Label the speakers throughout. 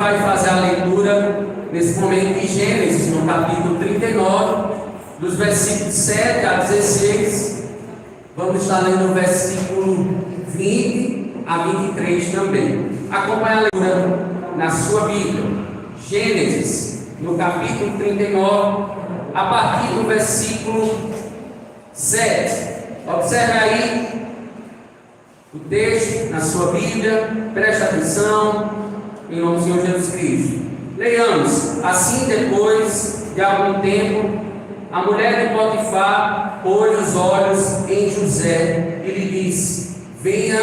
Speaker 1: Vai fazer a leitura nesse momento de Gênesis, no capítulo 39, dos versículos 7 a 16. Vamos estar lendo o versículo 20 a 23 também. Acompanhe a leitura na sua Bíblia. Gênesis, no capítulo 39, a partir do versículo 7. Observe aí o texto na sua Bíblia, preste atenção. Em nome do Senhor Jesus Cristo. Leiamos. Assim, depois de algum tempo, a mulher de Potifar pôs os olhos em José e lhe disse: venha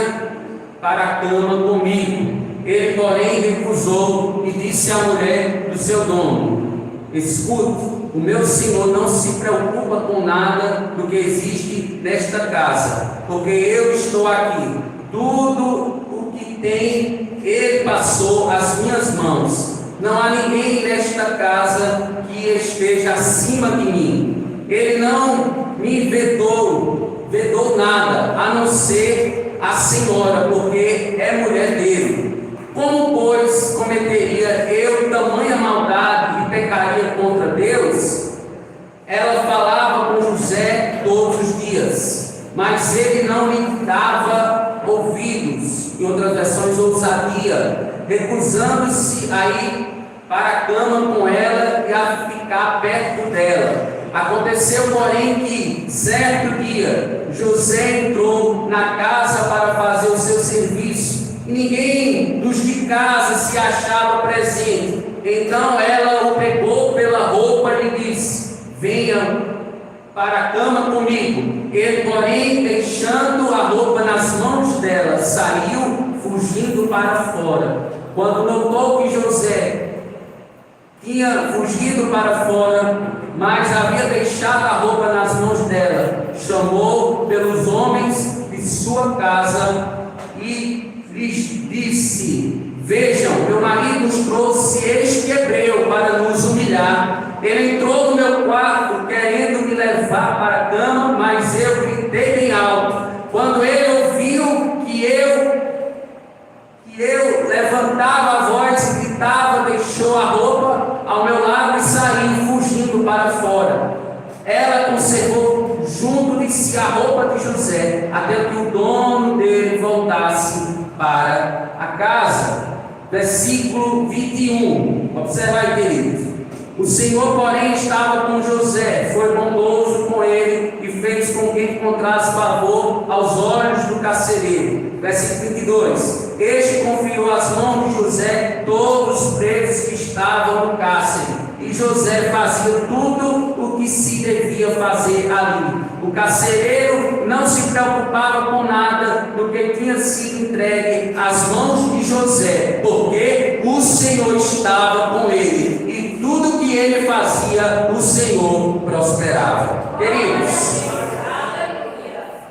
Speaker 1: para a cama comigo. Ele, porém, recusou e disse à mulher do seu dono: escute, o meu senhor não se preocupa com nada do que existe nesta casa, porque eu estou aqui. Tudo o que tem ele passou às minhas mãos. Não há ninguém nesta casa que esteja acima de mim. Ele não me vedou nada, a não ser a senhora, porque é mulher dele. Como, pois, cometeria eu tamanha maldade e pecaria contra Deus? Ela falava com José todos os dias, mas ele não lhe dava ouvidos. Em outras versões, ousadia, recusando-se a ir para a cama com ela e a ficar perto dela. Aconteceu, porém, que certo dia José entrou na casa para fazer o seu serviço e ninguém dos de casa se achava presente. Então ela o pegou pela roupa e lhe disse: venha para a cama comigo. Ele, porém, deixando a roupa nas mãos dela, saiu fugindo para fora. Quando notou que José tinha fugido para fora, mas havia deixado a roupa nas mãos dela, chamou pelos homens de sua casa e lhes disse: vejam, meu marido nos trouxe este hebreu para nos humilhar. Ele entrou no meu quarto querendo me levar para a cama, mas eu gritei bem alto. Quando ele ouviu que eu levantava a voz e gritava, deixou a roupa ao meu lado e saiu fugindo para fora. Ela conservou junto de si a roupa de José, até que o dono dele voltasse para a casa. Versículo 21. Observa aí, queridos. O Senhor, porém, estava com José, foi bondoso com ele e fez com que encontrasse favor aos olhos do carcereiro. Versículo 22. Este confiou às mãos de José todos os presos que estavam no cárcere, e José fazia tudo o que se devia fazer ali. O carcereiro não se preocupava com nada do que tinha sido entregue às mãos de José, porque o Senhor estava com ele, e tudo que ele fazia, o Senhor prosperava. Queridos,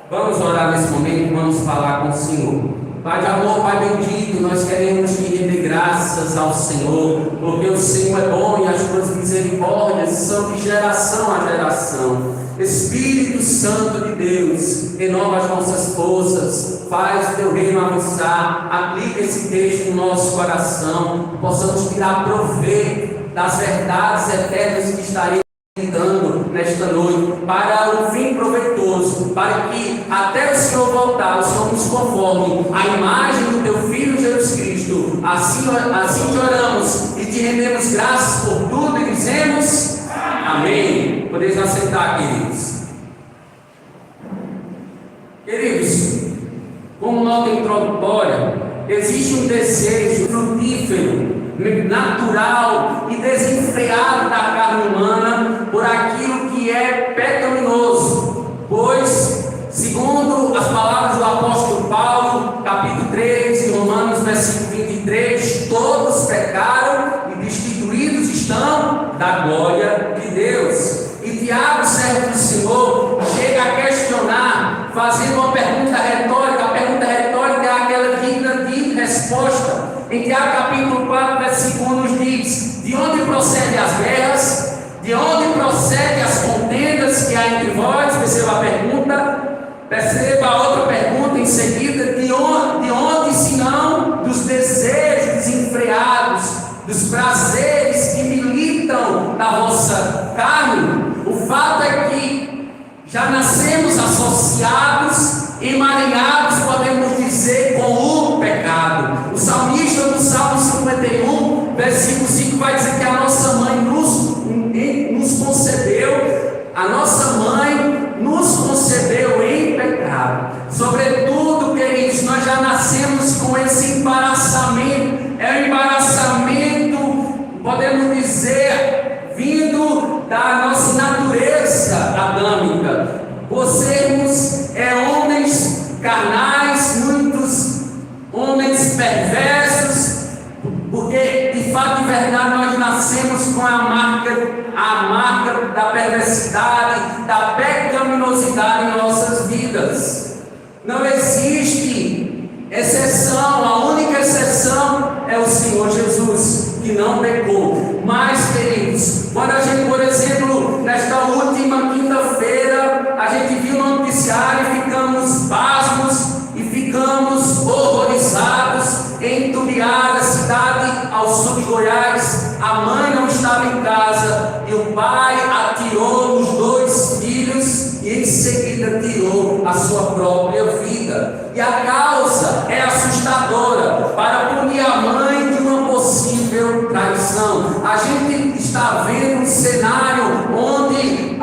Speaker 1: vamos orar nesse momento e vamos falar com o Senhor. Pai de amor, Pai bendito, nós queremos te render graças ao Senhor, porque o Senhor é bom e as tuas misericórdias são de geração a geração. Espírito Santo de Deus, renova as nossas forças, faz o teu reino avançar, aplica esse texto no nosso coração, que possamos tirar proveito das verdades eternas que estaremos dando nesta noite, para um fim proveitoso, para que até o Senhor voltar, o Senhor nos conforme à imagem do teu Filho Jesus Cristo. Assim te oramos e te rendemos graças por tudo e dizemos amém. Podeis aceitar, queridos. Queridos, como nota introdutória, existe um desejo frutífero, natural e desenfreado da carne humana por aquilo que é pecaminoso, pois, segundo as palavras do apóstolo Paulo, capítulo 3, em Romanos, versículo 23, todos pecaram e destituídos estão da glória de Deus. E Tiago, servo do Senhor, chega a questionar, fazendo uma pergunta retórica. A pergunta retórica é aquela digna de resposta. Em Tiago capítulo 4, versículo 1 nos diz: de onde procedem as guerras? De onde procedem as contendas que há entre vós? Perceba a pergunta. Perceba a outra pergunta em seguida: de onde senão dos desejos desenfreados dos prazeres que militam na vossa carne. O fato é que já nascemos associados, emaranhados, podemos dizer, com o pecado. O salmista no Salmo 51, versículo 5, vai dizer que a nossa mãe nos concebeu, a nossa mãe nos concebeu em pecado. Sobretudo, queridos, nós já nascemos com esse embaraçamento. É um embaraçamento, podemos dizer, vindo da nossa natureza adâmica. Sermos homens carnais, muitos homens perversos, porque de fato e verdade nós nascemos com a marca da perversidade, da pecaminosidade em nossas vidas. Não existe exceção, a única exceção é o Senhor Jesus, que não pecou. Mas, queridos, quando a gente, por exemplo, nesta última quinta-feira, a gente viu no noticiário e ficamos pasmos e ficamos horrorizados em Tubiara, cidade ao sul de Goiás. A mãe não estava em casa e o pai atirou nos 2 filhos e em seguida tirou a sua própria vida. E a causa é assustadora, para punir a mãe de uma possível traição. A gente está vendo um cenário onde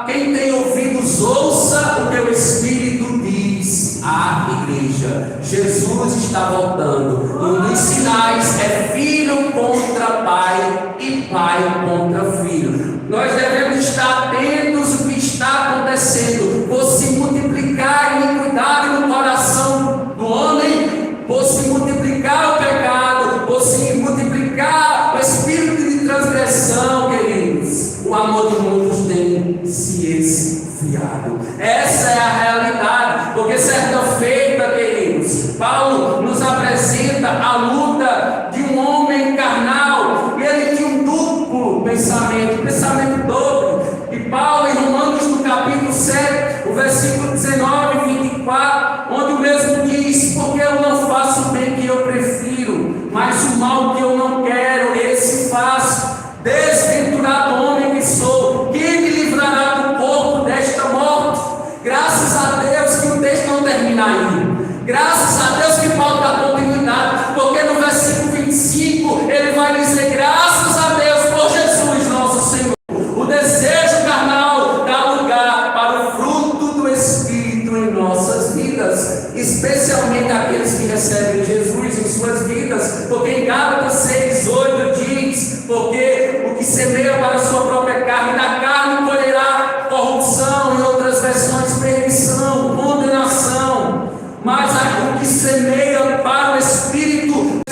Speaker 1: quem tem ouvidos ouça o que o Espírito diz à igreja. Jesus está voltando. Um dos sinais é filho contra pai e pai contra filho. Nós devemos estar atentos ao que está acontecendo. Por se multiplicar a iniquidade no coração do homem, por se multiplicar o pecado, por se multiplicar o espírito de transgressão, queridos, o amor de muitos tem se esfriado. Essa é a realidade, porque certa feita, queridos, Paulo nos apresenta a luta de um homem carnal, e ele tinha um duplo pensamento dobro. E Paulo, em Romanos, no capítulo 7, o versículo 19 e 24, onde o mesmo diz: porque eu não faço o bem que eu prefiro, mas o mal que eu não quero, esse faço. Desventurado homem que sou, quem me livrará do corpo desta morte? Graças a Deus que o texto não termina aí. Graças a Deus que Paulo dá continuidade, porque no versículo 25 ele vai dizer: graças a Deus por Jesus nosso Senhor. O desejo carnal dá lugar para o fruto do Espírito em nossas vidas, especialmente aqueles que recebem Jesus em suas vidas, porque em Gálatas 6:8 diz: porque o que semeia para a sua própria carne, da carne colherá corrupção, em outras versões perdição, condenação. Mas o que semeia para o Espírito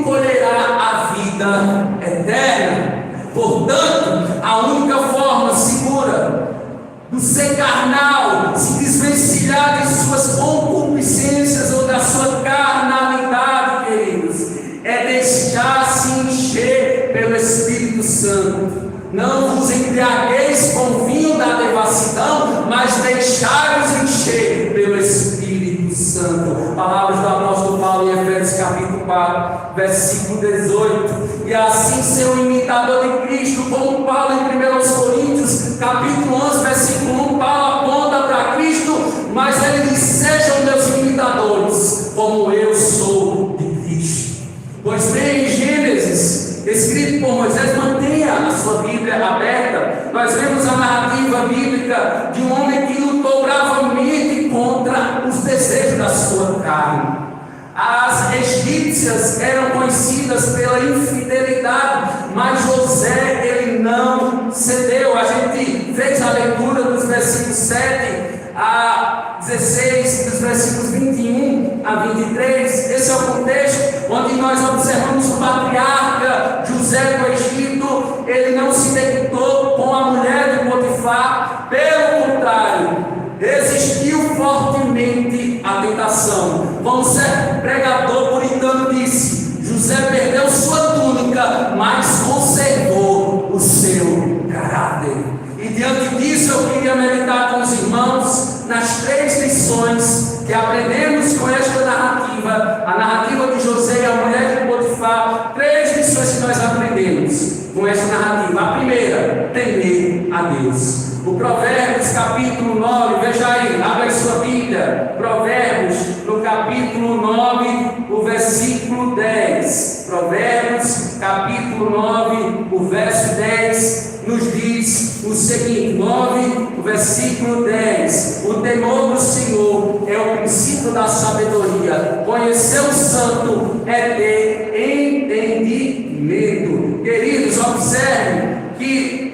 Speaker 1: colherá a vida eterna. Portanto, a única forma segura do ser carnal, se desvencilhar de suas concupiscências ou da sua carnalidade, queridos, é deixar-se encher pelo Espírito Santo. Não vos embriagueis com vinho da devassidão, mas deixai-vos encher pelo Espírito Santo. Palavras do apóstolo Paulo em Efésios capítulo 4, versículo 18. E assim ser um imitador de Cristo, como Paulo em 1 Coríntios capítulo 11, versículo 1, Paulo aponta para Cristo, mas ele diz: sejam meus imitadores, como eu sou de Cristo. Pois bem, em Gênesis, escrito por Moisés, mantenha a sua Bíblia aberta. Nós vemos a narrativa bíblica de um homem que lutou bravamente contra os desejos da sua carne. As egípcias eram conhecidas pela infidelidade, mas José, ele não cedeu. A gente fez a leitura dos versículos 7 a 16, dos versículos 21 a 23. Esse é o contexto onde nós observamos o patriarca José do Egito. Ele não se deitou com a mulher de Potifar, pelo contrário, resistiu fortemente à tentação. Como certo pregador puritano disse: José perdeu sua túnica, mas conservou o seu caráter. E diante disso eu queria meditar com os irmãos nas 3 lições que aprendemos com esta narrativa, a narrativa de José e a mulher de Potifar. 3 três lições que nós aprendemos com essa narrativa. A primeira, temer a Deus. O Provérbios capítulo 9, veja aí, abra aí sua Bíblia. Provérbios, no capítulo 9, o versículo 10. Provérbios, capítulo 9, o verso 10, nos diz o seguinte: 9, o versículo 10. O temor do Senhor é o princípio da sabedoria. Conhecer o santo é ter entendimento. Queridos, observem que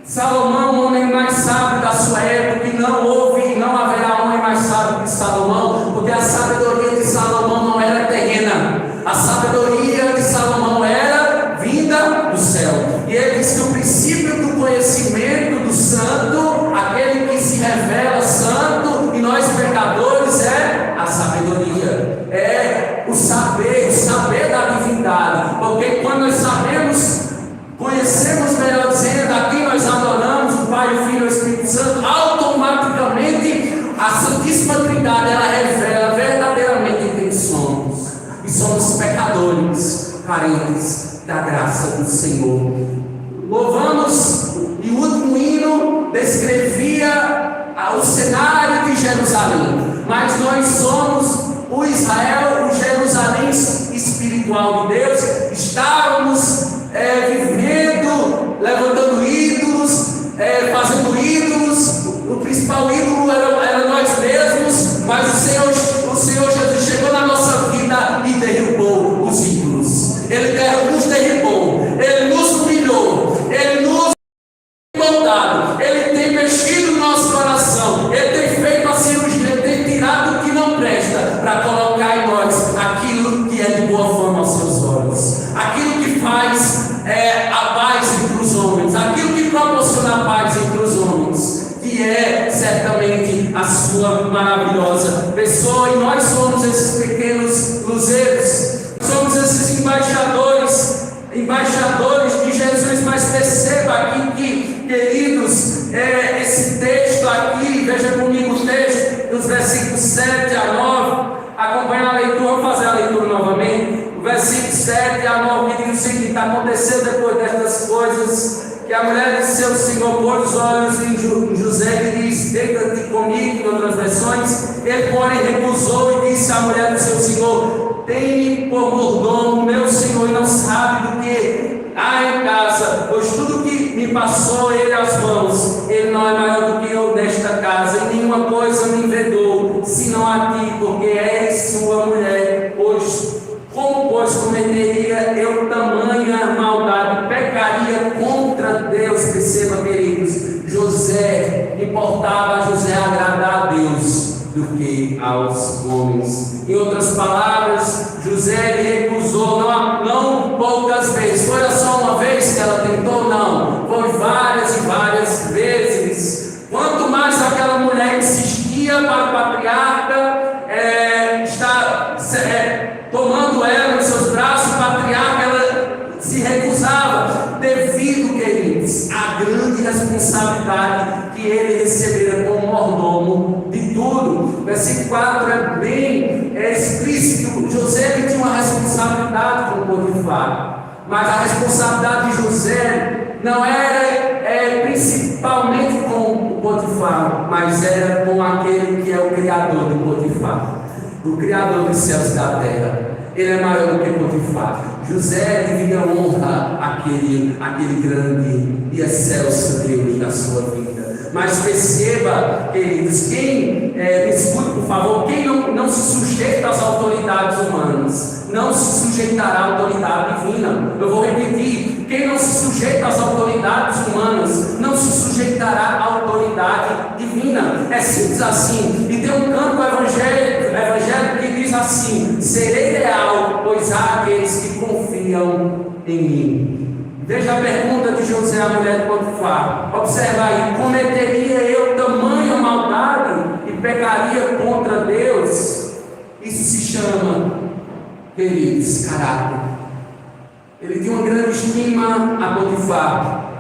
Speaker 1: Salomão, o homem mais sábio da sua época, e não houve e não haverá homem mais sábio que Salomão, porque a sabedoria de Salomão não era terrena, a sabedoria de Salomão era vinda do céu. E ele diz que o princípio do conhecimento do santo, aquele que se revela santo, e nós pecadores, é a sabedoria, é o saber da divindade, porque quando nós sabemos, conhecemos, melhor dizendo, a quem nós adoramos, o Pai, o Filho e o Espírito Santo, automaticamente a Santíssima Trindade, ela revela verdadeiramente quem somos. E somos pecadores, carentes da graça do Senhor. Louvamos, e o último hino descrevia o cenário de Jerusalém, mas nós somos o Israel, o Jerusalém espiritual de Deus. Estávamos vivendo, levantando ídolos, fazendo ídolos. O principal ídolo era nós mesmos, mas o Senhor Jesus chegou na nossa vida e derrubou os ídolos. Ele nos derrubou, Ele nos humilhou, Ele nos moldado, Ele tem mexido no nosso coração, Ele tem feito a cirurgia, Ele tem tirado o que não presta para colocar em nós aquilo que é de boa forma aos seus olhos, aquilo que faz a paz entre os homens, aquilo que proporciona a paz entre os homens, que é certamente a sua maravilhosa pessoa. E nós somos esses pequenos luzeiros, somos esses embaixadores de Jesus. Mas perceba aqui que, queridos, esse texto aqui, veja comigo o texto dos versículos 7 a 9, acompanha a leitura, vamos fazer a leitura novamente. O versículo 7 a 9 diz o seguinte: aconteceu depois destas coisas que a mulher de seu senhor pôs os olhos em José e disse: deita-te comigo, em outras versões. Ele, porém, recusou e disse à mulher de seu senhor: tem-me por mordomo meu senhor, e não sabe do que há em casa, pois tudo que me passou ele às mãos, ele não é maior do que eu nesta casa, e nenhuma coisa me vedou, senão a ti, porque és sua mulher. Como pois cometeria eu tamanha maldade, pecaria contra Deus? Perceba, queridos, importava a José agradar a Deus do que aos homens. Em outras palavras, José lhe recusou, não poucas vezes. Foi só uma vez que ela tentou? Não, foi várias e várias vezes. Quanto mais aquela mulher insistia para o patriarca estar tomando ela em seus braços, o patriarca, ela se recusava, devido, queridos, à grande responsabilidade que ele recebera como mordomo de tudo. Versículo 4 é bem explícito. José tinha uma responsabilidade com o Potifar, mas a responsabilidade de José não era principalmente com o Potifar, mas era com aquele que é o Criador do Potifar, o Criador dos céus e da terra. Ele é maior do que Potifar. José devia honra aquele grande e excelso Deus da sua vida. Mas perceba, queridos, me escute por favor, quem não se sujeita às autoridades humanas, não se sujeitará à autoridade divina. Eu vou repetir: quem não se sujeita às autoridades humanas, não se sujeitará à autoridade divina. É simples assim. E tem um canto evangélico que diz assim: serei leal, pois há aqueles que confiam em mim. Veja a pergunta de José à mulher de Potifar. Observa aí: cometeria eu tamanha maldade e pecaria contra Deus? Isso se chama, queridos, caráter. Ele tinha uma grande estima a Potifar,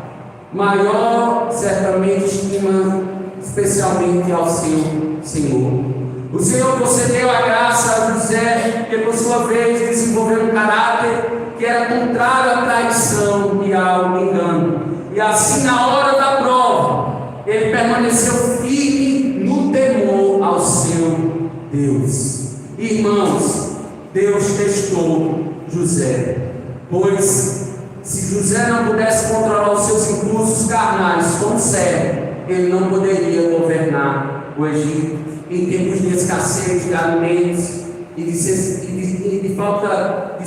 Speaker 1: maior certamente estima especialmente ao seu Senhor. O Senhor concedeu a graça a José, que por sua vez desenvolveu um caráter que era contrário à traição e ao engano. E assim, na hora da prova, ele permaneceu firme no temor ao seu Deus. Irmãos, Deus testou José, pois se José não pudesse controlar os seus impulsos carnais como servo, ele não poderia governar o Egito em tempos de escassez de alimentos e de falta de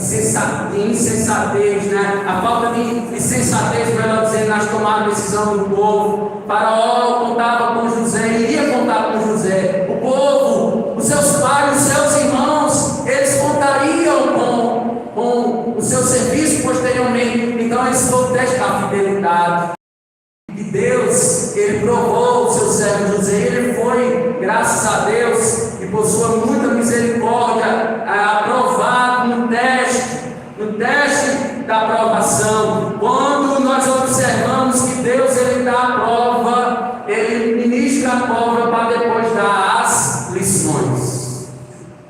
Speaker 1: insensatez, né? A falta de sensatez, melhor dizendo, nas tomadas de decisão do povo. Faraó contava com José, iria contar com José. O povo, os seus pais, os seus irmãos, eles contariam com o seu serviço posteriormente. Então eles foram testar a fidelidade. E Deus, Ele provou o seu servo José. Ele foi, graças a Deus, e por sua muita misericórdia, aprovado no teste da aprovação. Quando nós observamos que Deus, Ele dá a prova, Ele ministra a prova para depois dar as lições.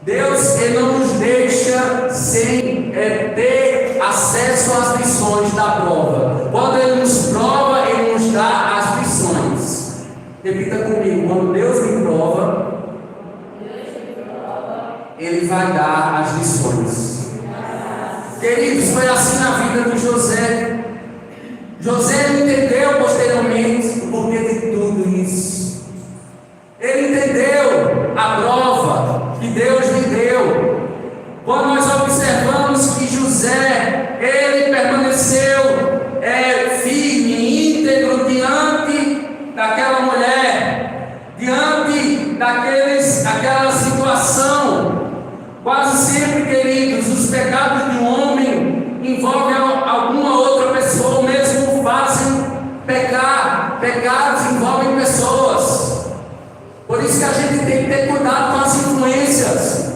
Speaker 1: Deus, Ele não nos deixa sem ter acesso às lições da prova. Quando Ele nos prova, Ele nos dá as lições. Repita comigo: quando Deus me prova, Ele vai dar as lições. Queridos, foi assim na vida de José. José entendeu posteriormente o porquê de tudo isso. Ele entendeu a prova que Deus lhe deu. Quando nós observamos que José, ele permaneceu firme, íntegro diante daquela mulher, diante daquela situação. Quase sempre, queridos, os pecados de um homem envolvem alguma outra pessoa, ou mesmo fazem pecar. Pecados envolvem pessoas. Por isso que a gente tem que ter cuidado com as influências,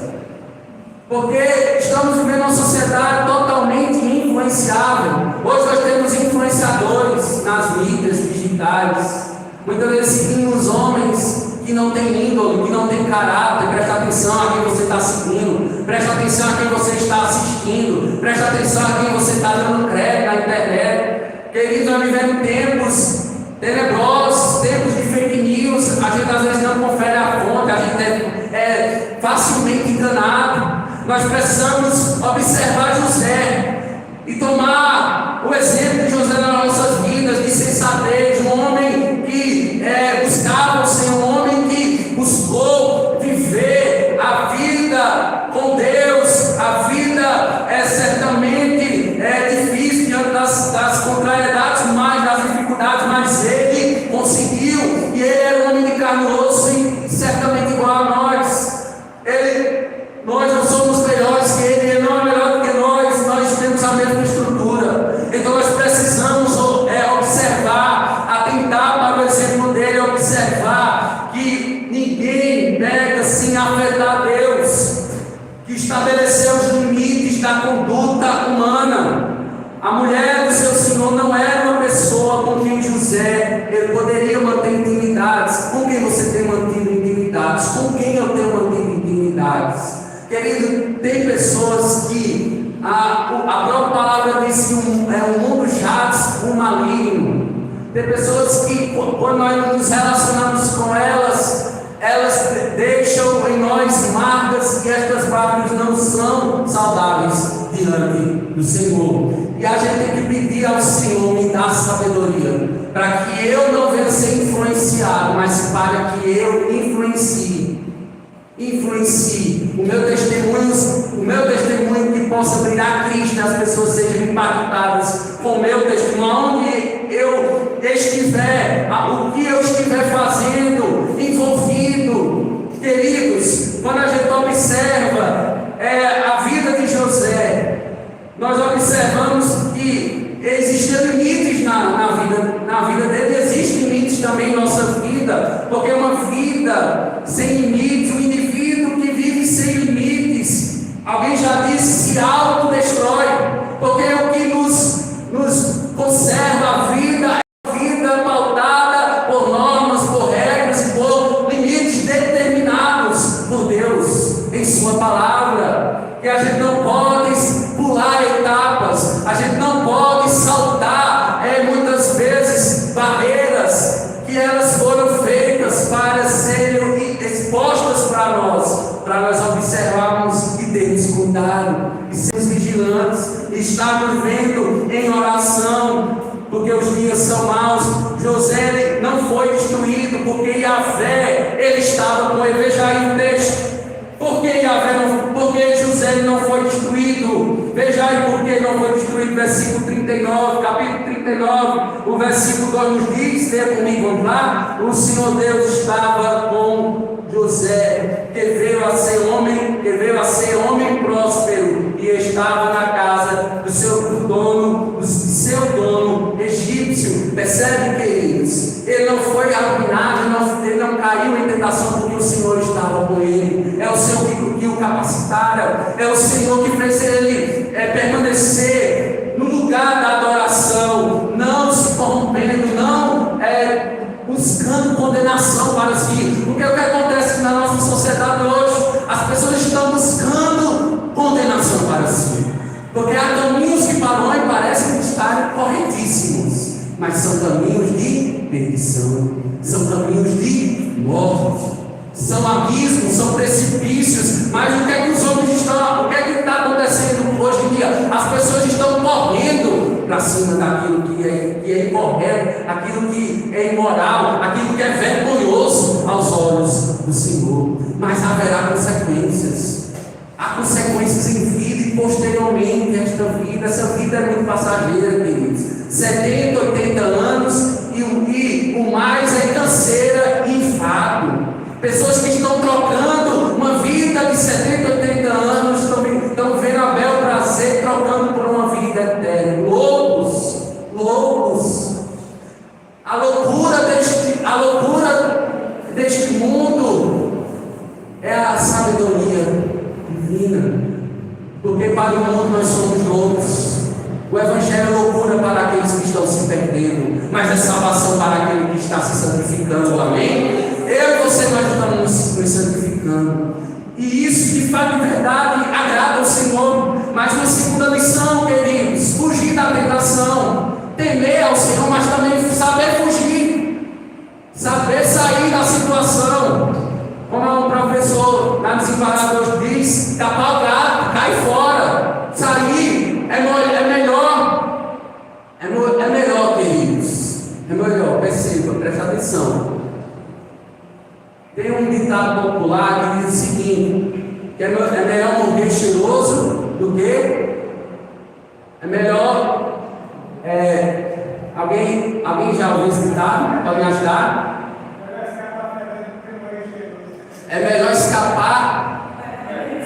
Speaker 1: porque estamos vivendo uma sociedade totalmente influenciável. Hoje nós temos influenciadores nas mídias digitais. Muitas vezes seguimos homens que não têm índole, que não têm caráter. Presta atenção a quem você está seguindo, presta atenção a quem você está assistindo, presta atenção a quem você está dando crédito na internet. Queridos, nós vivemos tempos tenebrosos, tempos de fake news. A gente às vezes não confere a fonte, a gente é facilmente enganado. Nós precisamos observar José e tomar o exemplo de José nas nossas vidas, de sensatez, um homem que buscava o Senhor, um homem que buscou viver a vida com Deus. A vida certamente difícil diante das contrariedades, das dificuldades, mas ele conseguiu, e ele era um homem de carne e osso, e certamente igual a nós. Nós não somos melhores que ele não é melhor do que nós temos a mesma estrutura. Então nós precisamos observar, atentar para o exemplo dele, observar que ninguém pega sem afetar Deus, que estabeleceu os limites da conduta humana. A mulher do seu Senhor não era uma pessoa com quem José ele poderia manter intimidades. Com quem você tem mantido intimidades? Com quem eu tenho mantido intimidades? Querido, tem pessoas que a própria palavra diz que o mundo jaz o maligno. Tem pessoas que, quando nós nos relacionamos com elas deixam em nós marcas, e estas marcas não são saudáveis diante do Senhor. E a gente tem que pedir ao Senhor me dar sabedoria, para que eu não venha ser influenciado, mas para que eu influencie o meu testemunho que possa brilhar Cristo, e as pessoas sejam impactadas com o meu testemunho, onde eu estiver, o que eu estiver fazendo, envolvido. Queridos, quando a gente observa a vida de José, nós observamos que existiam limites na vida dele. Existem limites também em nossa vida, porque uma vida sem limites, um indivíduo que vive sem limites, alguém já disse, se autodestrói, porque é o que nos conserva a vida pautada por normas, por regras e por limites determinados por Deus. está vivendo em oração, porque os dias são maus. José não foi destruído, porque Yahvé, ele estava com ele. Veja aí o texto. Porque José não foi destruído. Veja aí por que não foi destruído. Versículo 39, capítulo 39, o versículo 2 nos diz, lê comigo, vamos lá. O Senhor Deus estava com José, que veio a ser homem próspero, e estava na casa do seu dono egípcio. Percebe, queridos? Ele não foi arruinado, ele não caiu em tentação, porque o Senhor estava com ele. É o Senhor que o capacitara, é o Senhor que fez ele permanecer no lugar da adoração, não se corrompendo, não buscando condenação para si. Porque o que acontece na nossa sociedade hoje, as pessoas estão buscando condenação para si, porque há caminhos que para nós parecem estarem corretíssimos, mas são caminhos de perdição, são caminhos de morte, são abismos, são precipícios. Mas o que é que os homens estão, o que é que está acontecendo hoje em dia? As pessoas estão correndo para cima daquilo que é incorreto, aquilo que é imoral, aquilo que é vergonhoso aos olhos do Senhor. Mas haverá consequências. Há consequências em vida e posteriormente esta vida. Essa vida é muito passageira, queridos. 70, 80 anos e o mais é canseira e enfado. Pessoas que estão trocando uma vida de 70, 80 anos, estão vendo a bel prazer trocando por uma vida eterna. Loucos. A loucura deste mundo é a sabedoria divina, porque para o mundo nós somos loucos. O Evangelho é loucura para aqueles que estão se perdendo, mas é salvação para aquele que está se santificando. Amém? Eu e você, nós estamos nos santificando, e isso de fato de verdade agrada ao Senhor. Mas uma segunda lição, queridos: fugir da tentação, temer ao Senhor, mas também saber fugir, saber sair da situação. Como um professor na Desembarador diz: tapar o gato, cai fora, sair é melhor, queridos, é melhor. Perceba, preste atenção. Tem um ditado popular que diz o seguinte: que é melhor morrer cheiroso do que é melhor. Alguém já ouviu esse ditado? Pode me ajudar? É melhor escapar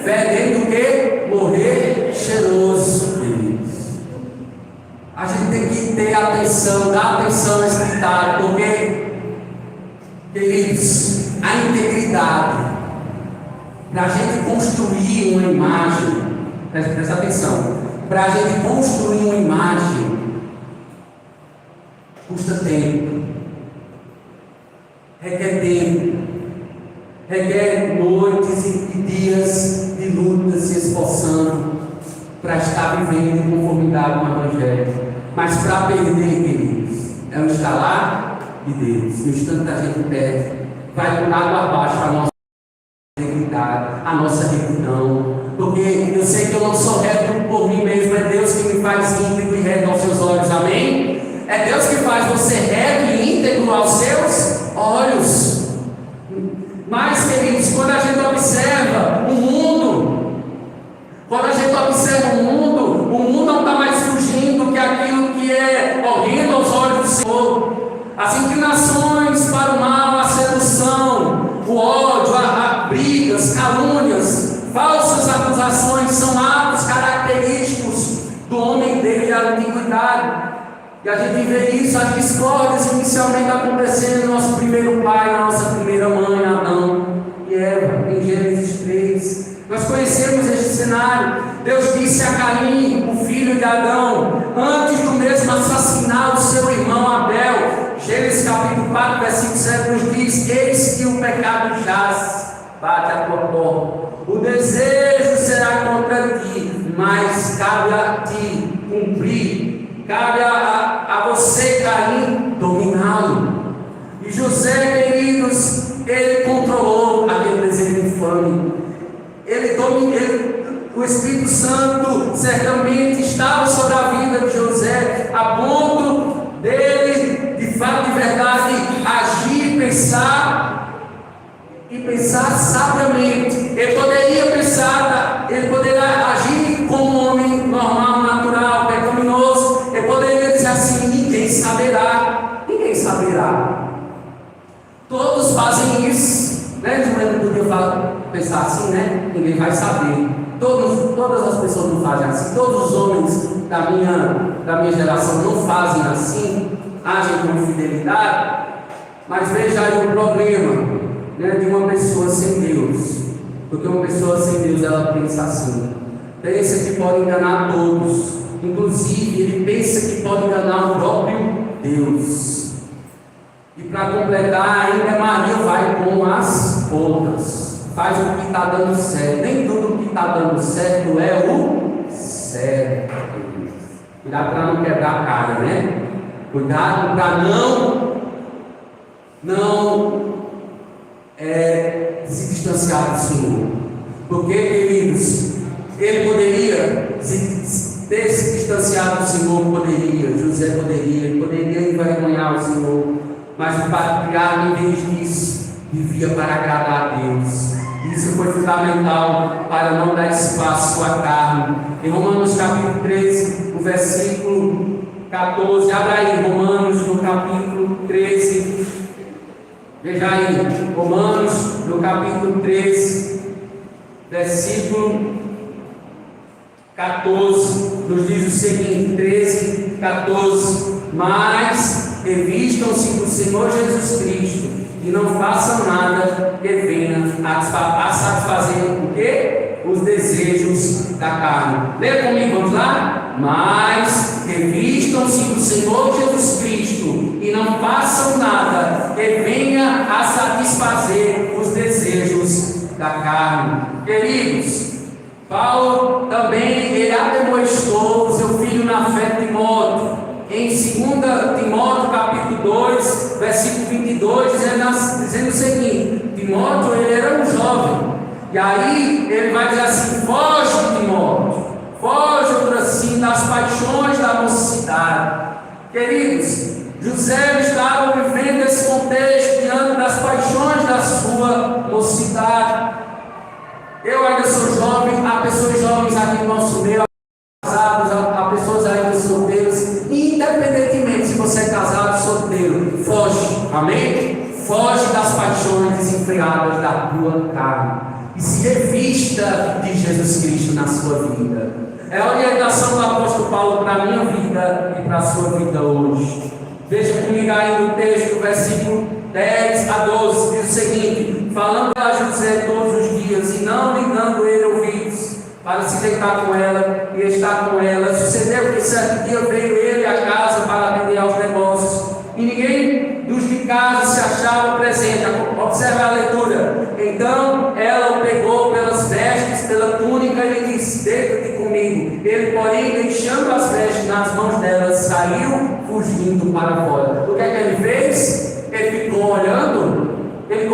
Speaker 1: fedendo do que morrer cheiroso, queridos. A gente tem que ter atenção, dar atenção a esse ditado, porque, queridos, a integridade, para a gente construir uma imagem, presta atenção, para a gente construir uma imagem, custa tempo, requer tempo, requer noites e dias de luta, se esforçando para estar vivendo em conformidade com o Evangelho. Mas para perder, queridos, é um estalar de Deus. No instante que a gente perde, vai por água abaixo a nossa integridade, a nossa retidão. Porque eu sei que eu não sou reto por mim mesmo, é Deus que me faz íntegro e reto aos seus olhos. Amém? É Deus que faz você reto e íntegro aos seus olhos. Mas, queridos, quando a gente observa o mundo, o mundo não está mais fugindo que aquilo que é horrível aos olhos do Senhor. As inclinações para o mal, a sedução, o ódio, brigas, calúnias, falsas acusações são atos característicos do homem desde a antiguidade. E a gente vê isso, as discórdias inicialmente acontecendo no nosso primeiro pai, na nossa primeira mãe, Adão e Eva, em Gênesis 3. Nós conhecemos este cenário. Deus disse a Caim, o filho de Adão, antes do mesmo assassinar o seu irmão Abel, Gênesis capítulo 4, versículo 7 nos diz: eis que o pecado jaz, bate a tua porta, o desejo será contra ti, mas cabe a ti cumprir, cabe a você, Caim, dominá-lo. E José, queridos, ele controlou aquele desejo infame. O Espírito Santo certamente estava sobre a vida de José, a ponto dele, de fato, de verdade, agir e pensar sabiamente. Ele poderia agir como um homem normal, natural, pecaminoso. Ele poderia dizer assim: ninguém saberá. Ninguém saberá. Todos fazem isso, né? De maneira que podia pensar assim, né? Ninguém vai saber. Todas as pessoas não fazem assim. Todos os homens da minha geração não fazem assim, agem com fidelidade. Mas veja aí o problema, né, de uma pessoa sem Deus. Porque uma pessoa sem Deus, ela pensa assim: pensa que pode enganar todos. Inclusive, ele pensa que pode enganar o próprio Deus. E para completar, ainda Maria vai com as outras. Faz o que está dando certo. Nem tudo que está dando certo é o certo. Cuidado para não quebrar a cara, né? Cuidado para não se distanciar do Senhor. Porque, queridos, ele poderia ter se distanciado do Senhor, José poderia envergonhar o Senhor. Mas o patriarca, em vez disso, vivia para agradar a Deus. Isso foi fundamental para não dar espaço à carne. Em Romanos capítulo 13, o versículo 14, abra aí, Romanos no capítulo 13, veja aí, Romanos no capítulo 13, versículo 14, nos diz o seguinte: 13, 14, mas revistam-se do Senhor Jesus Cristo, e não façam nada que venha a satisfazer o quê? Os desejos da carne. Leia comigo, vamos lá? Mas revistam-se do Senhor Jesus Cristo, e não façam nada que venha a satisfazer os desejos da carne. Queridos, Paulo também, ele ademoestou o seu filho na fé, Timóteo, em 2 Timóteo capítulo 2, versículo 22, dizendo o seguinte: Timóteo, ele era um jovem, e aí ele vai dizer assim: foge, Timóteo, foge assim das paixões da mocidade. Queridos, José estava vivendo esse contexto diante das paixões da sua mocidade. Eu ainda sou jovem, há pessoas jovens aqui no nosso meio, casados, há pessoas ainda solteiras. Independentemente se você é casado ou solteiro, foge, amém? Foge das paixões desenfreadas da tua carne e se revista de Jesus Cristo na sua vida. É a orientação do apóstolo Paulo para a minha vida e para a sua vida hoje. Veja comigo aí no texto, versículo 10 a 12, diz o seguinte: falando a José todos os dias e não lhe dando ele ouvidos, para se deitar com ela e estar com ela. Sucedeu que certo dia veio ele à casa para atender aos negócios, e ninguém dos de casa se achava presente. Observe a leitura. Então ela o pegou pelas vestes, pela túnica, e lhe disse: deita-te comigo. Ele, porém, deixando as vestes nas mãos dela, saiu fugindo para fora. O que é que ele fez? Ele ficou olhando. Ele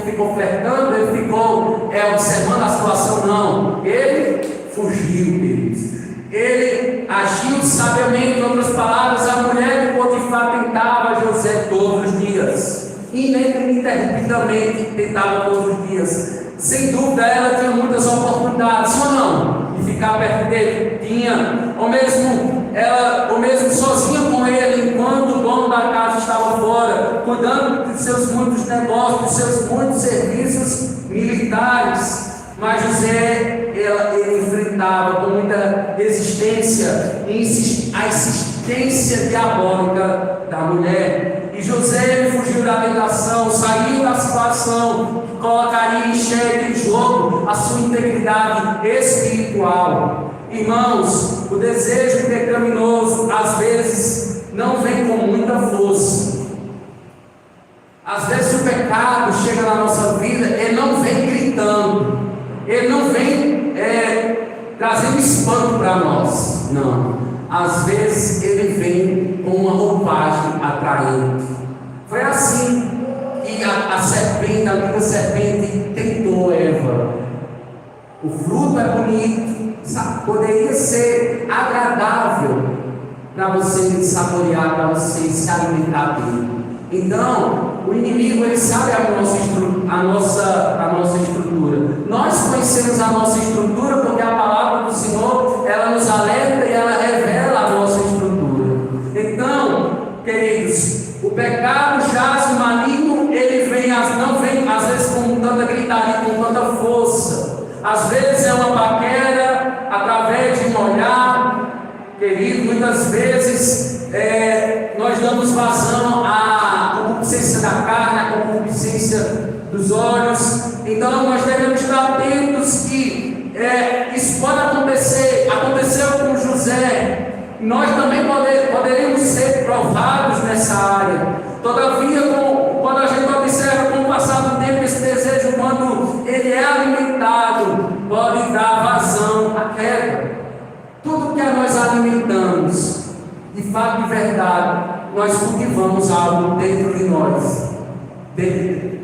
Speaker 1: ficou flertando, ele ficou observando a situação. Não, ele fugiu, queridos. Ele agiu sabiamente. Em outras palavras, a mulher de Potifar tentava José todos os dias, ininterruptamente tentava todos os dias. Sem dúvida, ela tinha muitas oportunidades, ou não, de ficar perto dele. Tinha, ou mesmo sozinha com ele, enquanto o dono da casa estava fora, cuidando dos seus muitos negócios, dos seus muitos serviços militares. Mas José, ele enfrentava com muita resistência a insistência diabólica da mulher. E José, ele fugiu da tentação, saiu da situação que colocaria em xeque, em jogo, a sua integridade espiritual. Irmãos, o desejo pecaminoso às vezes não vem com muita força. Às vezes o pecado chega na nossa vida, ele não vem gritando, ele não vem trazendo espanto para nós. Não. Às vezes ele vem com uma roupagem atraente. Foi assim que a antiga serpente tentou Eva. O fruto é bonito, poderia ser agradável para você saborear, para você se alimentar dele. Então, o inimigo, ele sabe a nossa estrutura. Nós conhecemos a nossa estrutura porque a palavra do Senhor, ela nos alerta e ela revela a nossa estrutura. Então, queridos, o pecado jaz, o maligno, ele não vem às vezes com tanta gritaria, com tanta força. Às vezes é uma paquera através de um olhar. Querido, muitas vezes nós damos vazão à concupiscência da carne, à concupiscência dos olhos. Então nós devemos estar atentos que isso pode acontecer. Aconteceu com José. Nós também poderemos ser provados nessa área. Todavia, quando a gente observa com o passar do tempo, esse desejo, quando ele é alimentado, pode dar vazão à queda. Tudo que nós alimentamos, de fato e verdade, nós cultivamos algo dentro de nós. Diante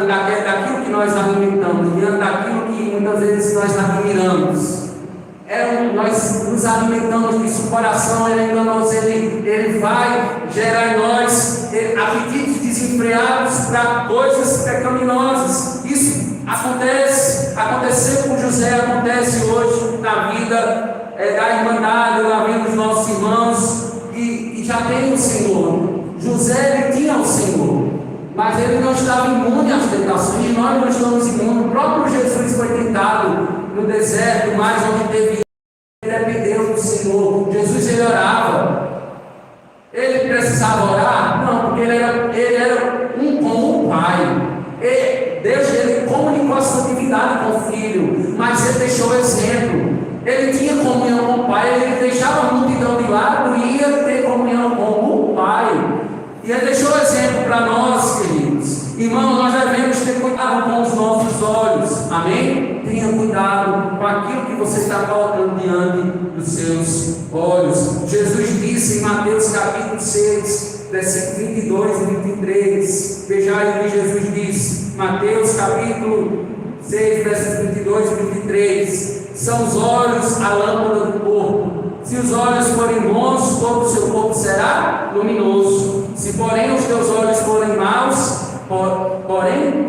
Speaker 1: daquilo que nós alimentamos, diante daquilo que muitas vezes nós admiramos. Nós nos alimentamos disso, o coração ele vai gerar em nós apetites desenfreados para coisas pecaminosas. Isso aconteceu com José, acontece hoje na vida da Irmandade, na vida dos nossos irmãos que já tem o Senhor. José, ele tinha o Senhor, mas ele não estava imune às tentações, e nós não estamos imunes. O próprio Jesus foi tentado no deserto, mas onde ele dependeu do Senhor. Jesus, ele orava. Ele precisava orar? Não, porque ele era um com o Pai. Deus, ele comunicou a sua divindade com o Filho, mas ele deixou o exemplo. Ele tinha comunhão com o Pai, ele deixava a multidão de lado e ia ter comunhão com o Pai. E ele deixou o exemplo para nós, queridos. Irmãos, nós devemos ter cuidado com os nossos olhos. Amém? Tenha cuidado com aquilo que você está colocando diante dos seus olhos. Jesus disse em Mateus capítulo 6, versículos 22 e 23. Veja aí o que Jesus disse. Mateus capítulo 6, versículos 22 e 23. São os olhos a lâmpada do corpo. Se os olhos forem bons, todo o seu corpo será luminoso. Se porém os teus olhos forem maus,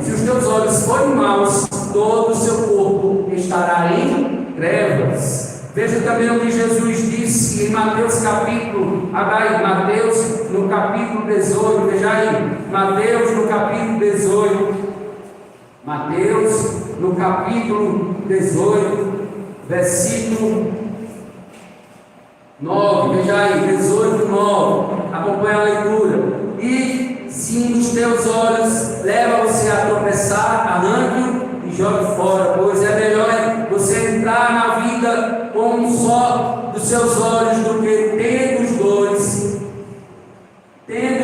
Speaker 1: se os teus olhos forem maus, todo o seu corpo estará em trevas. Veja também o que Jesus disse em Mateus no capítulo 18. Veja aí, Mateus no capítulo 18. Mateus no capítulo 18, versículo 9, veja aí, 18, 9, acompanha a leitura. E se um dos teus olhos leva você a tropeçar, arranque-o e jogue fora, pois é melhor você entrar na vida com um só dos seus olhos do que tendo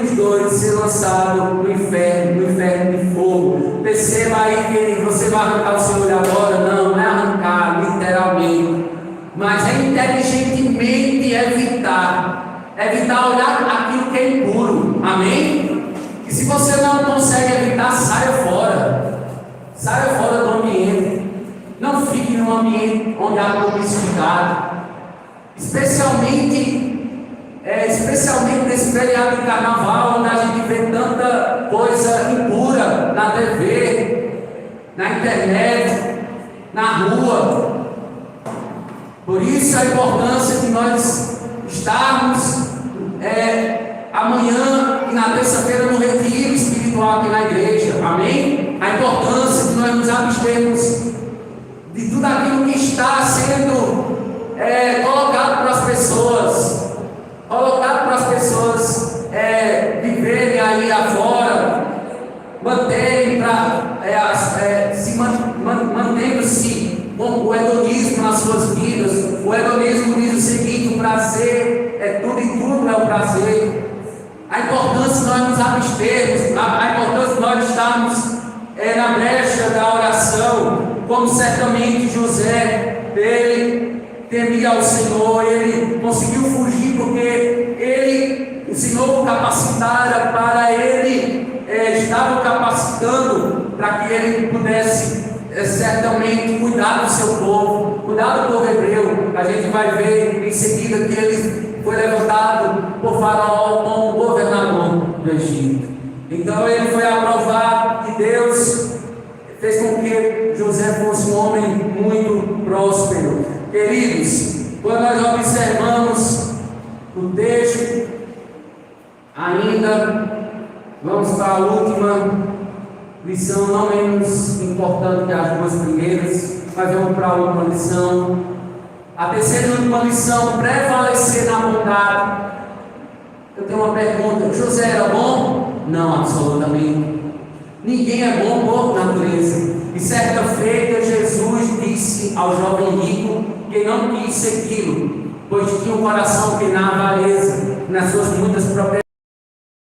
Speaker 1: os dois ser lançado no inferno de fogo. Perceba aí que você vai arrancar o seu olho agora? Não é arrancar literalmente, mas é inteligentemente evitar olhar aquilo que é impuro. Amém? E se você não consegue evitar, saia fora do ambiente. Não fique num ambiente onde há promiscuidade, especialmente nesse feriado de carnaval, onde a gente vê tanta coisa impura na TV, na internet, na rua. Por isso a importância de nós estarmos amanhã e na terça-feira no retiro espiritual aqui na igreja. Amém? A importância de nós nos abstermos de tudo aquilo que está sendo colocado para as pessoas viverem aí afora, mantendo-se com o hedonismo nas suas vidas. O hedonismo diz o seguinte: o prazer tudo e tudo é o prazer. A importância de nós nos abstermos, a importância de nós estarmos na brecha da oração, como certamente José, ele temia ao Senhor, ele conseguiu fugir porque o Senhor o capacitara para ele, estava capacitando para que ele pudesse certamente cuidar do seu povo, cuidado do povo hebreu. A gente vai ver em seguida que ele foi levantado por Faraó como governador do Egito. Então ele foi aprovado e Deus fez com que José fosse um homem muito próspero. Queridos, quando nós observamos o texto, ainda vamos para a última lição, não menos importante que as duas primeiras, mas vamos para a última lição. A terceira e última lição: prevalecer na bondade. Eu tenho uma pergunta: José era bom? Não, absolutamente. Ninguém é bom por natureza. E certa feita Jesus disse ao jovem rico que não quis segui-lo, pois tinha um coração que na avareza, nas suas muitas propriedades.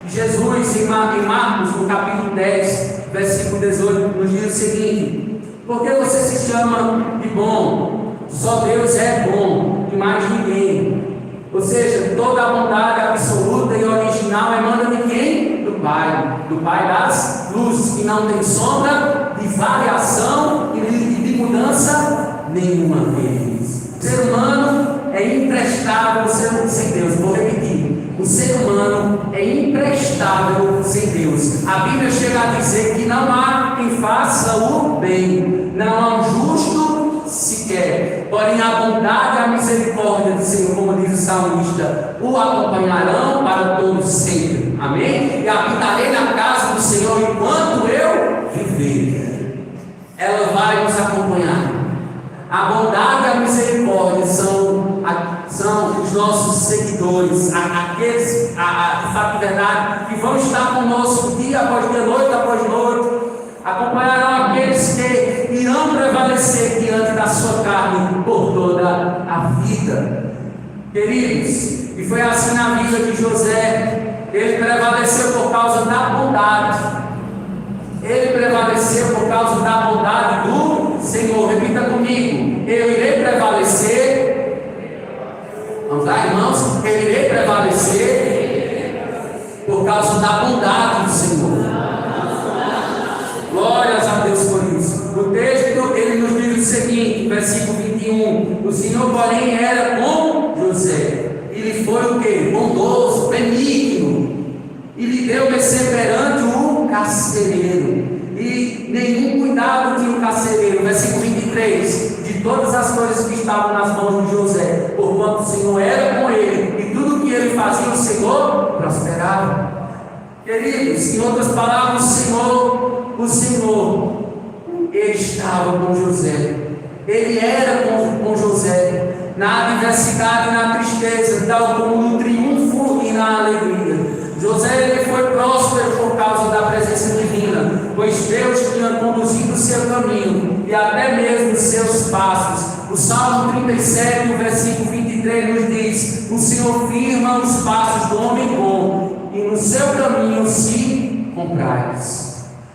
Speaker 1: Jesus, em Marcos, no capítulo 10, versículo 18, nos diz o seguinte: por que você se chama de bom? Só Deus é bom e mais ninguém. Ou seja, toda a bondade absoluta e original emana de quem? Do Pai das luzes, que não tem sombra de variação e de mudança nenhuma deles. O ser humano é imprestável sem Deus. Vou repetir: o ser humano é imprestável sem Deus. A Bíblia chega a dizer que não há quem faça o bem, não há um justo sequer. Porém, a bondade e a misericórdia do Senhor, como diz o salmista, o acompanharão para todos sempre. Amém? E habitarei na casa do Senhor enquanto eu viver. Ela vai nos acompanhar. A bondade e a misericórdia são os nossos seguidores, aqueles, de fato e verdade, que vão estar conosco dia após dia, noite após noite. Acompanharão aqueles que irão prevalecer diante da sua carne por toda a vida. Queridos, e foi assim na vida de José. Ele prevaleceu por causa da bondade. Ele prevaleceu por causa da bondade do Senhor. Repita comigo: eu irei prevalecer. Vamos lá, irmãos? Eu irei prevalecer por causa da bondade do Senhor. Glórias a Deus por isso. No texto ele nos diz o seguinte, versículo 21: o Senhor, porém, era com José. Ele foi o que? Bondoso, benigno, e lhe deu mercê perante o carcereiro. E nenhum cuidado tinha o carcereiro. Versículo 23: de todas as coisas que estavam nas mãos de José, porquanto o Senhor era com ele, e tudo o que ele fazia, o Senhor prosperava. Queridos, em outras palavras, o Senhor, ele estava com José. Ele era com José, na adversidade e na tristeza, tal como no triunfo e na alegria. José, ele foi próspero por causa da presença divina, pois Deus tinha conduzido o seu caminho e até mesmo os seus passos. O Salmo 37, o versículo 23 nos diz: o Senhor firma os passos do homem bom, e no seu caminho se comprais.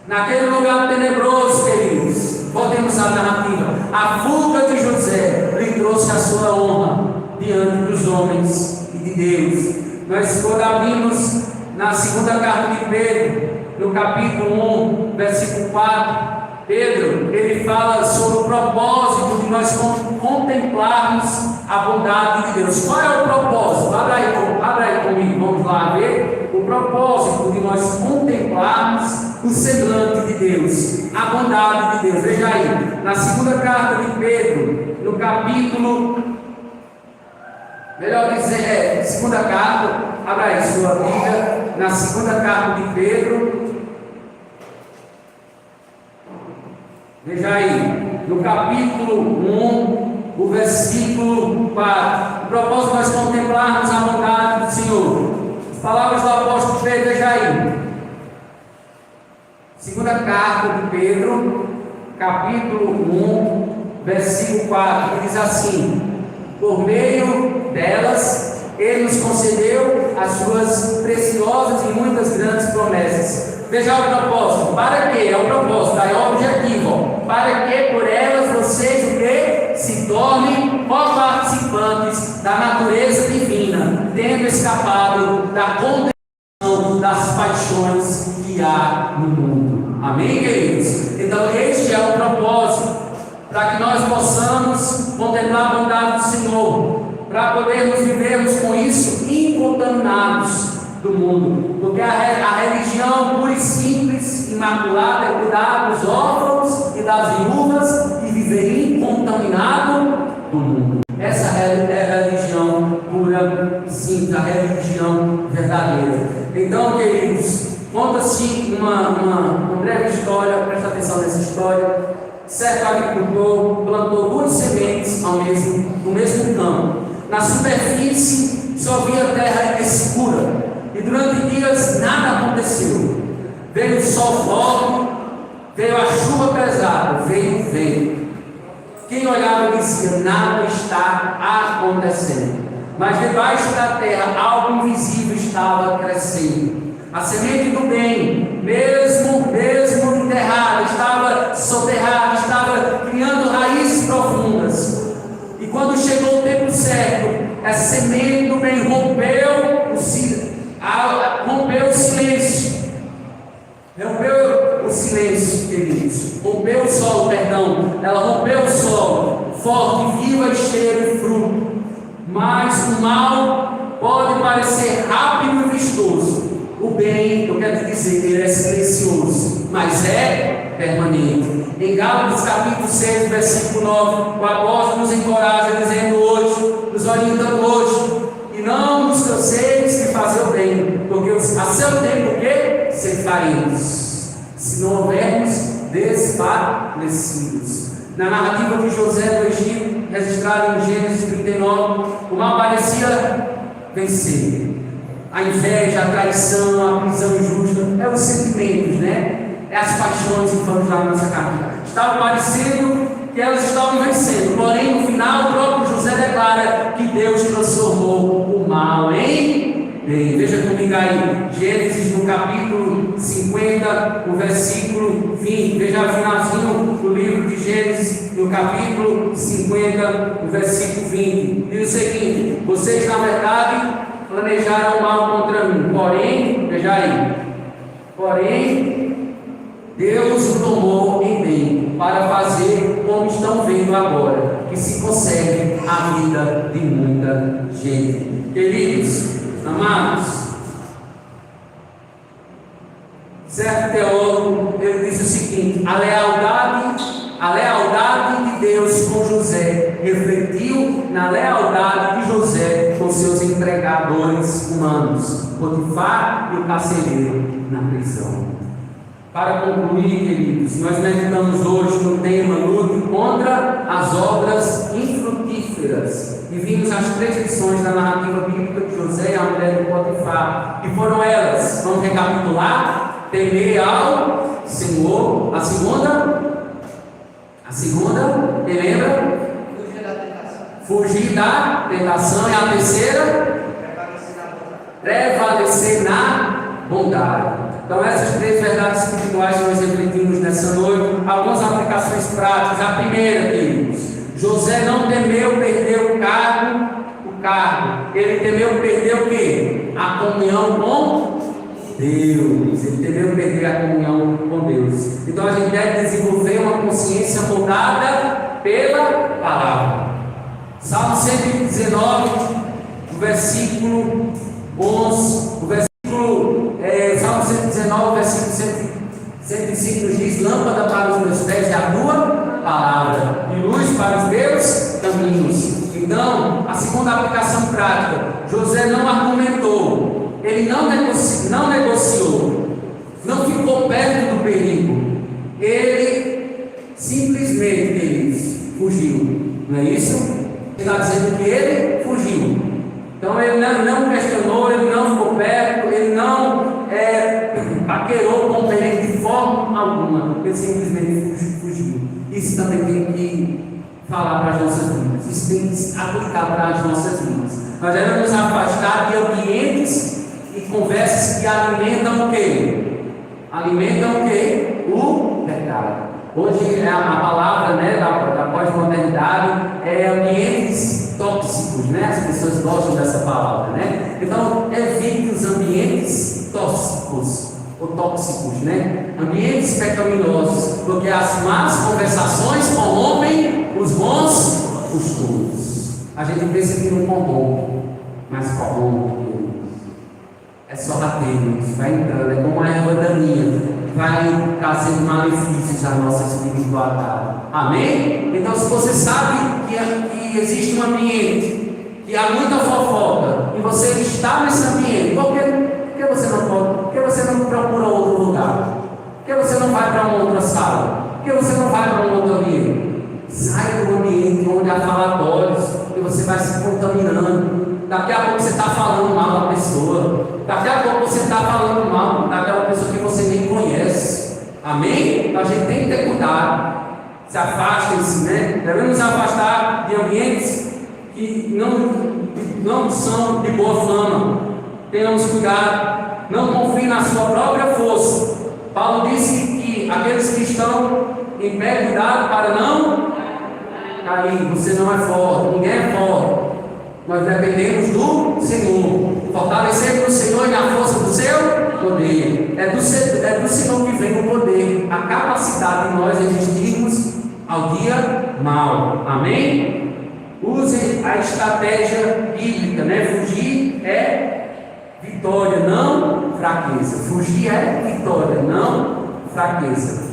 Speaker 1: Naquele lugar tenebroso, queridos, voltemos à narrativa. A fuga de José lhe trouxe a sua honra diante dos homens e de Deus. Nós, quando abrimos na segunda carta de Pedro, no capítulo 1, versículo 4, Pedro, ele fala sobre o propósito de nós contemplarmos a bondade de Deus. Qual é o propósito? Abra aí comigo, vamos lá ver. O propósito de nós contemplarmos o semblante de Deus, a bondade de Deus. Veja aí, na segunda carta de Pedro, no capítulo, melhor dizer, segunda carta, abra aí sua Bíblia, na segunda carta de Pedro, veja aí, no capítulo 1, o versículo 4, o propósito de nós contemplarmos a bondade do Senhor. As palavras do apóstolo Pedro, veja aí. Segunda carta de Pedro, capítulo 1, versículo 4, que diz assim: por meio delas, ele nos concedeu as suas preciosas e muitas grandes promessas. Veja o propósito. Para quê? É o propósito, é o objetivo. Para que por elas vocês o quê? Se tornem co-participantes da natureza divina, tendo escapado da condenação das paixões que há no mundo. Amém, queridos? Então este é o propósito. para que nós possamos contemplar a bondade do Senhor, para podermos vivermos com isso incontaminados do mundo, porque a religião pura e simples, imaculada, é cuidar dos órfãos e das viúvas e viver incontaminado do mundo. Essa é a religião pura e simples, a religião verdadeira. Então, queridos, conta-se uma breve história, presta atenção nessa história. Certo agricultor plantou 2 sementes no mesmo campo. Na superfície só via terra escura, e durante dias nada aconteceu. Veio o sol forte, veio a chuva pesada, veio o vento. Quem olhava dizia: nada está acontecendo. Mas debaixo da terra algo invisível estava crescendo. A semente do bem, mesmo enterrada, estava soterrada, estava criando raízes profundas. E quando chegou o tempo certo, essa semente do bem rompeu o silêncio. Rompeu o silêncio, queridos. Rompeu o solo, perdão. Ela rompeu o solo, forte, viva, cheiro e fruto. Mas o mal pode parecer rápido e vistoso. O bem, eu quero te dizer que ele é silencioso, mas é permanente. Em Gálatas capítulo 6, versículo 9, o apóstolo nos encoraja dizendo hoje, nos orientando hoje: e não nos canseis de fazer o bem, porque a seu tempo o quê? Ceifaremos, se não houvermos desfalecidos. Na narrativa de José do Egito, registrada em Gênesis 39, o mal parecia vencer. A inveja, a traição, a prisão injusta, é os sentimentos, né? É as paixões que vamos lá na nossa carne. Estava parecendo que elas estavam vencendo, porém no final o próprio José declara que Deus transformou o mal em bem. Veja comigo aí, Gênesis no capítulo 50, no versículo 20. Veja o finalzinho do livro de Gênesis, no capítulo 50, no versículo 20. Diz o seguinte: vocês na verdade planejaram mal contra mim, porém, veja aí, porém Deus o tomou em bem, para fazer como estão vendo agora, que se consegue a vida de muita gente. Queridos, amados, certo teólogo, ele disse o seguinte: a lealdade de Deus com José refletiu na lealdade de José com seus empregadores humanos, Potifar e o carcereiro na prisão. Para concluir, queridos, nós meditamos hoje no tema luta contra as obras infrutíferas e vimos as 3 lições da narrativa bíblica de José e a mulher de Potifar, que foram elas. Vamos recapitular: temer ao Senhor. A segunda, quem lembra? Fugir da tentação. E a terceira? Prevalecer na bondade. Então essas 3 verdades espirituais que nós refletimos nessa noite, algumas aplicações práticas. A primeira, queridos: José não temeu perder o cargo, ele temeu perder o quê? A comunhão com Deus. Ele temeu perder a comunhão com Deus. Então a gente deve desenvolver uma consciência moldada pela palavra. Salmo 119, o versículo 11, Salmo 119, versículo 105 nos diz: lâmpada para os meus pés é a tua palavra, e luz para os meus caminhos. Então, a segunda aplicação prática: José não argumentou, ele não negociou, não ficou perto do perigo, ele simplesmente, queridos, fugiu. Não é isso? Ele está dizendo que ele fugiu. Então ele não questionou, ele não ficou perto, ele não paquerou com o perigo de forma alguma, ele simplesmente fugiu. Isso também tem que falar para as nossas vidas, isso tem que se aplicar para as nossas vidas. Nós devemos nos afastar de ambientes e conversas que alimentam o quê? Alimentam o quê? O pecado. Hoje a palavra, né, da pós-modernidade é ambientes tóxicos, né? As pessoas gostam dessa palavra, né? Então, evite os ambientes tóxicos. ou tóxicos, né? Ambientes pecaminosos, porque as más conversações corrompem os bons costumes. A gente pensa que não corrompe, mas corrompe. É sorrateiro, vai entrando, é como a erva daninha, vai trazendo malefícios à nossa espiritualidade. Amém? Então, se você sabe que existe um ambiente, que há muita fofoca, e você está nesse ambiente, por que você não pode? Por que você não procura outro lugar? Por que você não vai para uma outra sala? Por que você não vai para um outro ambiente? Sai do ambiente onde há falatórios, e você vai se contaminando. Daqui a pouco você está falando mal da pessoa. Daqui a pouco você está falando mal daquela pessoa que você nem conhece. Amém? Então a gente tem que ter cuidado. Se afastem-se, né? Devemos nos afastar de ambientes que não são de boa fama. Tenhamos cuidado. Não confie na sua própria força. Paulo disse que aqueles que estão em pé, cuidado para não cair. Você não é forte, ninguém é forte. Nós dependemos do Senhor. Fortalecemos no Senhor e na força do seu poder. É do Senhor que vem o poder, a capacidade de nós resistirmos ao dia mau. Amém? Use a estratégia bíblica, né? Fugir é vitória, não fraqueza. Fugir é vitória, não fraqueza.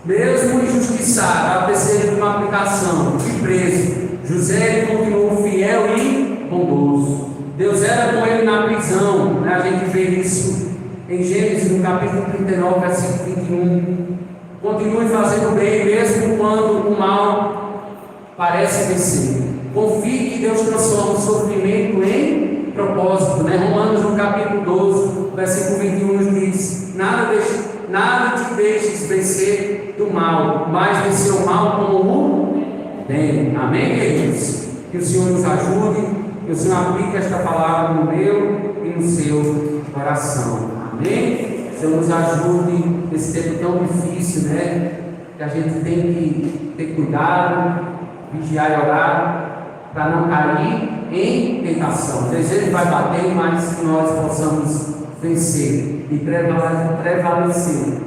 Speaker 1: Mesmo injustiçado, a terceira uma aplicação, de preso, José continuou fiel e bondoso. Deus era com ele na prisão, né? A gente vê isso em Gênesis, no capítulo 39, versículo 21. Continue fazendo bem, mesmo quando o mal parece vencer. Confie que Deus transforma o sofrimento em propósito, né? Romanos, no capítulo 12, versículo 21, nos diz: nada te deixes vencer do mal, mas vencer o mal como o bem. Amém, queridos? Que o Senhor nos ajude, que o Senhor aplique esta palavra no meu e no seu coração. Amém? Que o Senhor nos ajude nesse tempo tão difícil, né? Que a gente tem que ter cuidado, vigiar e orar, para não cair em tentação. O desejo vai bater, mas que nós possamos vencer e prevalecer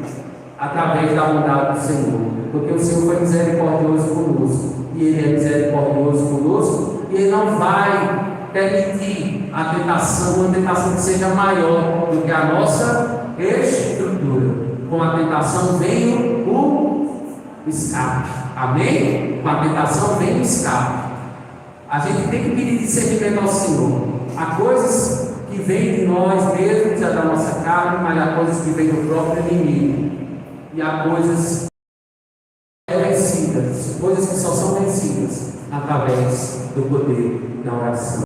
Speaker 1: através da bondade do Senhor, porque o Senhor foi misericordioso conosco, e Ele é misericordioso conosco, e Ele não vai permitir a tentação, uma tentação que seja maior do que a nossa estrutura. Com a tentação vem o escape. Amém? Com a tentação vem o escape. A gente tem que pedir discernimento ao Senhor. Há coisas que vêm de nós mesmos, da nossa carne, mas há coisas que vêm do próprio inimigo. E há coisas vencidas, coisas que só são vencidas através do poder da oração.